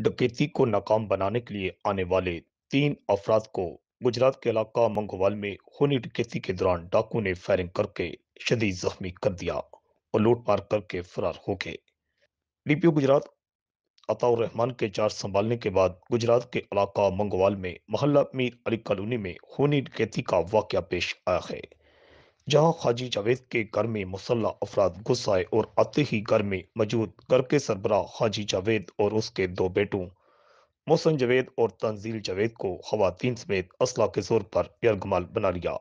डकैती को नाकाम बनाने के लिए आने वाले 3 अफराद को गुजरात के इलाका मंगोवाल में खूनी डकैती के दौरान डाकू ने फायरिंग करके शदीद जख्मी कर दिया और लूटमार करके फरार हो गए। डीपीओ गुजरात अताउर रहमान के चार्ज संभालने के बाद गुजरात के इलाका मंगोवाल में मोहल्ला मीर अली कॉलोनी में खूनी डकैती का वाकया पेश आया है, जहां हाजी जावेद के घर में मुसल्ला अफराद घुस आए और आते ही घर में मौजूद घर के सरबराह हाजी जावेद और उसके 2 बेटों मोहसन जावेद और तंजील जावेद को खवातीन समेत असला के जोर पर यरगमाल बना लिया,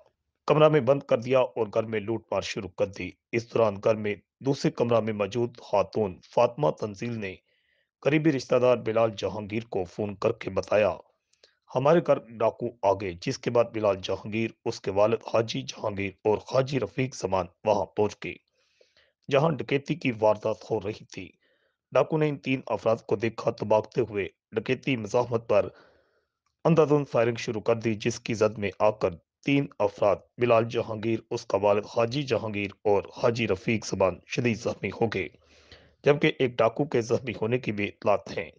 कमरा में बंद कर दिया और घर में लूट मार शुरू कर दी। इस दौरान घर में दूसरे कमरा में मौजूद खातून फातिमा तंजील ने करीबी रिश्तेदार बिलाल जहांगीर को फोन करके बताया, हमारे घर डाकू आ गए। जिसके बाद बिलाल जहांगीर, उसके वालिद हाजी जहांगीर और हाजी रफीक जमान वहां पहुंच गए, जहां डकैती की वारदात हो रही थी। डाकू ने इन 3 अफराद को देखा तो भागते हुए डकैती मजामत पर अंधाधुंध फायरिंग शुरू कर दी, जिसकी जद में आकर 3 अफराद बिलाल जहांगीर, उसका वालिद हाजी जहांगीर और हाजी रफीक जमान शदीद जख्मी हो गए, जबकि एक डाकू के जख्मी होने की भी इतलात हैं।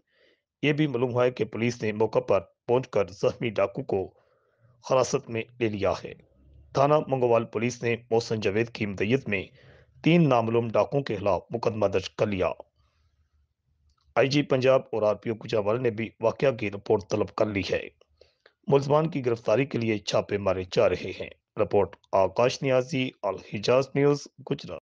ये भी मालूम हुआ है कि पुलिस ने मौके पर पहुंचकर जख्मी डाकू को हिरासत में ले लिया है। थाना मंगोवाल पुलिस ने मोहसन जावेद की मदय्यत में 3 नामालूम डाकुओं के खिलाफ मुकदमा दर्ज कर लिया। आईजी पंजाब और आरपीओ गुजरावाला ने भी वाकया की रिपोर्ट तलब कर ली है। मुलजमान की गिरफ्तारी के लिए छापे मारे जा रहे हैं। रिपोर्ट आकाश नियाजी, अल हिजाज न्यूज, गुजरात।